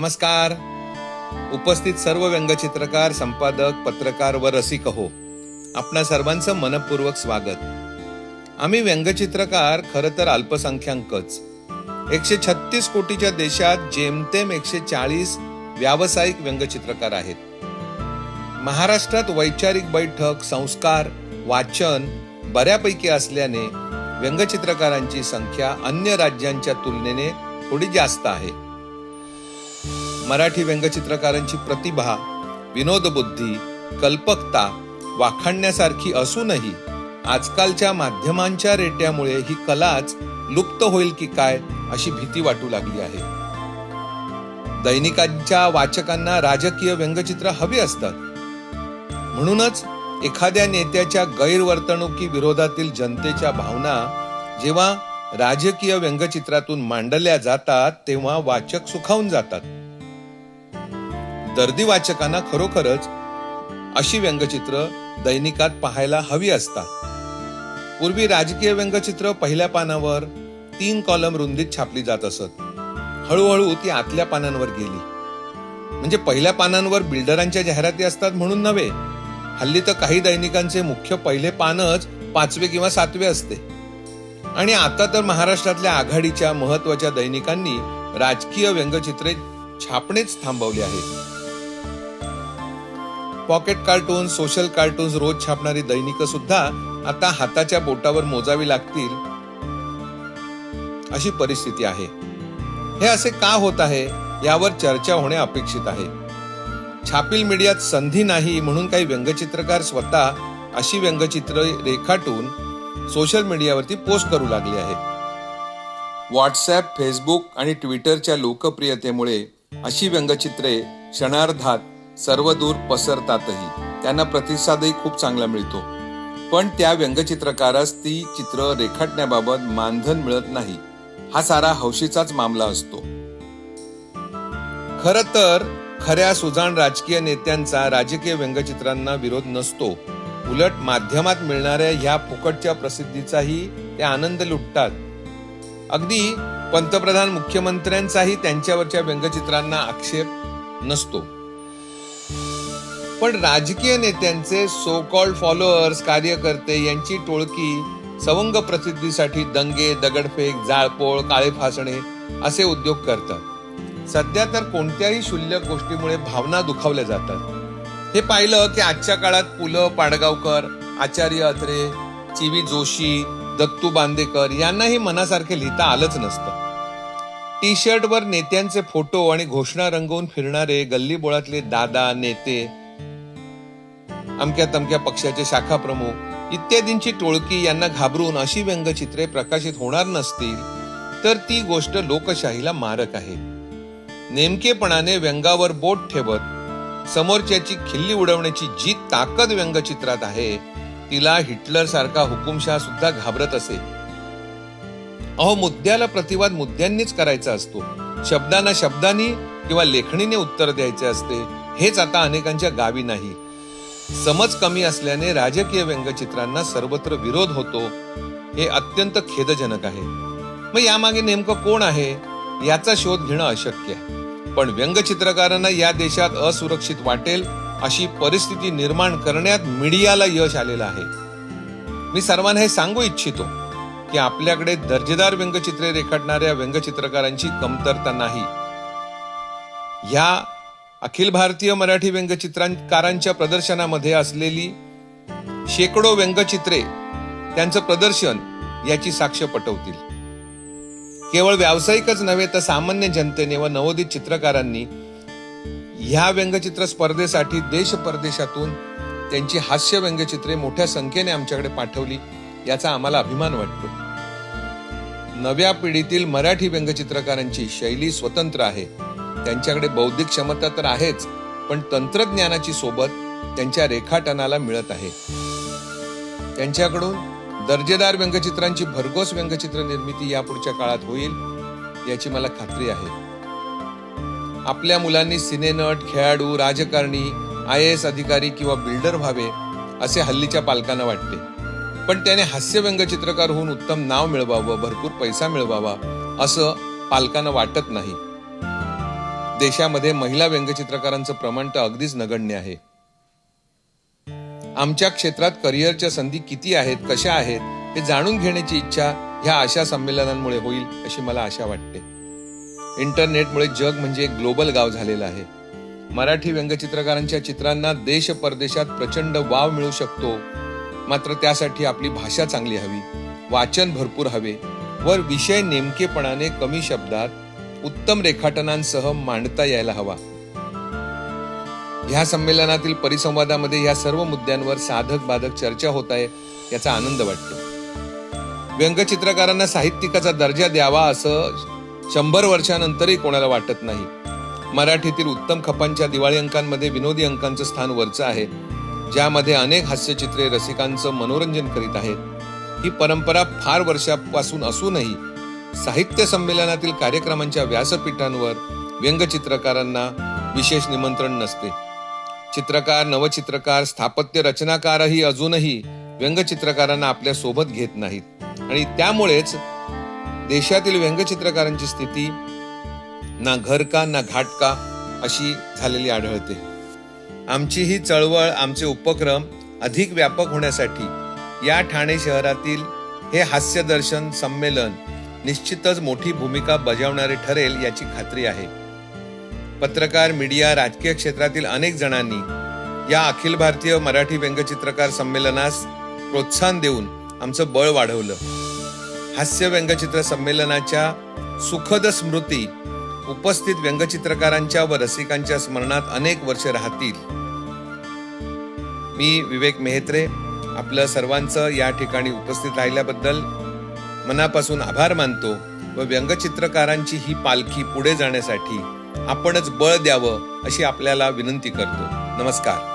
नमस्कार. उपस्थित सर्व व्यंगचित्रकार, संपादक, पत्रकार व रसिक हो, आपणा सर्वांचं मनपूर्वक स्वागत. आम्ही व्यंगचित्रकार खरं तर अल्पसंख्याकच. 136 कोटीच्या देशात जेमतेम 140 व्यावसायिक व्यंगचित्रकार आहेत. महाराष्ट्रात वैचारिक बैठक, संस्कार, वाचन बऱ्यापैकी असल्याने व्यंगचित्रकारांची संख्या अन्य राज्यांच्या तुलनेने थोडी जास्त आहे. मराठी व्यंगचित्रकारांची प्रतिभा, विनोदबुद्धी, कल्पकता वाखाणण्यासारखी असूनही आजकालच्या माध्यमांच्या रेट्यामुळे ही कलाच लुप्त होईल की काय अशी भीती वाटू लागली आहे. दैनिकांच्या वाचकांना राजकीय व्यंगचित्र हवी असतात. म्हणूनच एखाद्या नेत्याच्या गैरवर्तणुकी विरोधातील जनतेच्या भावना जेव्हा राजकीय व्यंगचित्रातून मांडल्या जातात तेव्हा वाचक सुखावून जातात. दर्दी वाचकांना खरोखरच अशी व्यंगचित्र दैनिकात पाहायला हवी असतात. पूर्वी राजकीय व्यंगचित्र पहिल्या पानावर 3 कॉलम रुंदीत छापली जात असत. हळूहळू ती आतल्या पानांवर गेली. म्हणजे पहिल्या पानांवर बिल्डरांच्या जाहिराती असतात म्हणून नव्हे. हल्ली तर काही दैनिकांचे मुख्य पहिले पानच 5वे किंवा 7वे असते. आणि आता तर महाराष्ट्रातल्या आघाडीच्या महत्वाच्या दैनिकांनी राजकीय व्यंगचित्रे छापणेच थांबवले आहे. पॉकेट कार्टून, सोशल कार्टून्स रोज छापणारी दैनिकं सुद्धा आता हाताच्या बोटावर मोजावी लागतील अशी परिस्थिती आहे. हे असे का होत आहे यावर चर्चा होणे अपेक्षित आहे. छापील मीडियात संधी नाही म्हणून काही व्यंगचित्रकार स्वतः अशी व्यंगचित्र रेखाटून सोशल मीडियावरती पोस्ट करू लागले आहेत. व्हॉट्सॲप, फेसबुक आणि ट्विटरच्या लोकप्रियतेमुळे अशी व्यंगचित्रे क्षणार्धात सर्वदूर पसरतातही. त्यांना प्रतिसादही खूप चांगला मिळतो. पण त्या व्यंगचित्रकारास ती चित्र रेखाटण्याबाबत मानधन मिळत नाही. हा सारा हौशीचाच मामला असतो. खरं तर खऱ्या सुजाण राजकीय नेत्यांचा राजकीय व्यंगचित्रांना विरोध नसतो. उलट माध्यमात मिळणाऱ्या ह्या फुकटच्या प्रसिद्धीचाही ते आनंद लुटतात. अगदी पंतप्रधान, मुख्यमंत्र्यांचाही त्यांच्यावरच्या व्यंगचित्रांना आक्षेप नसतो. पण राजकीय नेत्यांचे सो कॉल्ड फॉलोअर्स, कार्यकर्ते यांची टोळकी सवंग प्रसिद्धीसाठी दंगे, दगडफेक, जाळपोळ, काळे फासणे असे उद्योग करतात. सध्या तर कोणत्याही क्षुल्लक गोष्टीमुळे भावना दुखावल्या जातात. हे पाहिलं की आजच्या काळात पु ल पाडगावकर, आचार्य अत्रे, ची व्ही जोशी, दत्तू बांदेकर यांनाही मनासारखे लिहिता आलंच नसतं. टी शर्टवर नेत्यांचे फोटो आणि घोषणा रंगवून फिरणारे गल्लीबोळातले दादा, नेते, अमक्या तमक्या पक्षाचे शाखा प्रमुख इत्यादींची टोळकी यांना घाबरून अशी व्यंगचित्रे प्रकाशित होणार नसतील तर ती गोष्ट लोकशाहीला मारक आहे. नेमकेपणाने व्यंगावर बोट ठेवत समोरच्याची खिल्ली उडवण्याची जी ताकद व्यंगचित्रात आहे तिला हिटलर सारखा हुकुमशहा सुद्धा घाबरत असे. मुद्द्याला प्रतिवाद मुद्द्यांनीच करायचा असतो. शब्दांना शब्दांनी किंवा लेखणीने उत्तर द्यायचे असते. हेच आता अनेकांच्या गावी नाही. समज कमी असल्याने राजकीय व्यंगचित्रांना सर्वत्र विरोध होतो. हे अत्यंत खेदजनक आहे. मग यामागे नेमकं कोण आहे याचा शोध घेणं अशक्य आहे. पण व्यंगचित्रकारांना या देशात असुरक्षित वाटेल अशी परिस्थिती निर्माण करण्यात मीडियाला यश आलेलं आहे. मी सर्वांना हे सांगू इच्छितो की आपल्याकडे दर्जेदार व्यंगचित्रे रेखाटणाऱ्या व्यंगचित्रकारांची कमतरता नाही. ह्या अखिल भारतीय मराठी व्यंगचित्रकारांच्या प्रदर्शनामध्ये असलेली शेकडो व्यंगचित्रे, त्यांचं प्रदर्शन याची साक्ष पटवतील. केवळ व्यावसायिकच नव्हे तर सामान्य जनतेने व नवोदित चित्रकारांनी ह्या व्यंगचित्र स्पर्धेसाठी देश परदेशातून त्यांची हास्य व्यंगचित्रे मोठ्या संख्येने आमच्याकडे पाठवली याचा आम्हाला अभिमान वाटतो. नव्या पिढीतील मराठी व्यंगचित्रकारांची शैली स्वतंत्र आहे. त्यांच्याकडे बौद्धिक क्षमता तर आहेच, पण तंत्रज्ञानाची सोबत त्यांच्या रेखाटनाला मिळत आहे. त्यांच्याकडून दर्जेदार व्यंगचित्रांची भरघोस व्यंगचित्र निर्मिती यापुढच्या काळात होईल याची मला खात्री आहे. आपल्या मुलांनी सिनेनट, खेळाडू, राजकारणी, IAS अधिकारी किंवा बिल्डर व्हावे असे हल्लीच्या पालकांना वाटते. पण त्याने हास्य व्यंगचित्रकार होऊन उत्तम नाव मिळवावं, भरपूर पैसा मिळवावा असं पालकांना वाटत नाही. देशामध्ये महिला व्यंगचित्रकारांचं प्रमाण तर अगदीच नगण्य आहे. आमच्या क्षेत्रात करिअरच्या संधी किती आहेत, कशा आहेत हे जाणून घेण्याची इच्छा ह्या अशा संमेलनांमुळे होईल अशी मला आशा वाटते. इंटरनेटमुळे जग म्हणजे एक ग्लोबल गाव झालेलं आहे. मराठी व्यंगचित्रकारांच्या चित्रांना देश परदेशात प्रचंड वाव मिळू शकतो. मात्र त्यासाठी आपली भाषा चांगली हवी, वाचन भरपूर हवे वर विषय नेमकेपणाने कमी शब्दात उत्तम रेखाटनांसह मांडता यायला हवा. ह्या संमेलनातील परिसंवादामध्ये ह्या सर्व मुद्द्यांवर साधक बाधक चर्चा होत आहे याचा आनंद वाटतो. व्यंगचित्रकारांना साहित्यिकाचा दर्जा द्यावा असं 100 वर्षानंतरही कोणाला वाटत नाही. मराठीतील उत्तम खपांच्या दिवाळी अंकांमध्ये विनोदी अंकांचं स्थान वरचं आहे, ज्यामध्ये अनेक हास्यचित्रे रसिकांचं मनोरंजन करीत आहेत. ही परंपरा फार वर्षापासून असूनही साहित्य संमेलनातील कार्यक्रमांच्या व्यासपीठांवर व्यंगचित्रकारांना विशेष निमंत्रण नसते. चित्रकार, नवचित्रकार, स्थापत्य रचनाकारही अजूनही व्यंगचित्रकारांना आपल्या सोबत घेत नाहीत आणि त्यामुळेच देशातील व्यंगचित्रकारांची स्थिती ना घर का ना घाट का अशी झालेली आढळते. आमची ही चळवळ, आमचे उपक्रम अधिक व्यापक होण्यासाठी या ठाणे शहरातील हे हास्यदर्शन संमेलन निश्चितच मोठी भूमिका बजावणारे ठरेल याची खात्री आहे. पत्रकार, मीडिया, राजकीय क्षेत्रातील अनेक जणांनी या अखिल भारतीय मराठी व्यंगचित्रकार संमेलनास प्रोत्साहन देऊन आमचं बळ वाढवलं. हास्य व्यंगचित्र संमेलनाच्या सुखद स्मृती उपस्थित व्यंगचित्रकारांच्या व रसिकांच्या स्मरणात अनेक वर्ष राहतील. मी विवेक मेहत्रे आपलं सर्वांचं या ठिकाणी उपस्थित राहिल्याबद्दल मनापासून आभार मानतो व व्यंगचित्रकारांची ही पालखी पुढे जाण्यासाठी आपणच बळ द्यावं अशी आपल्याला विनंती करतो. नमस्कार.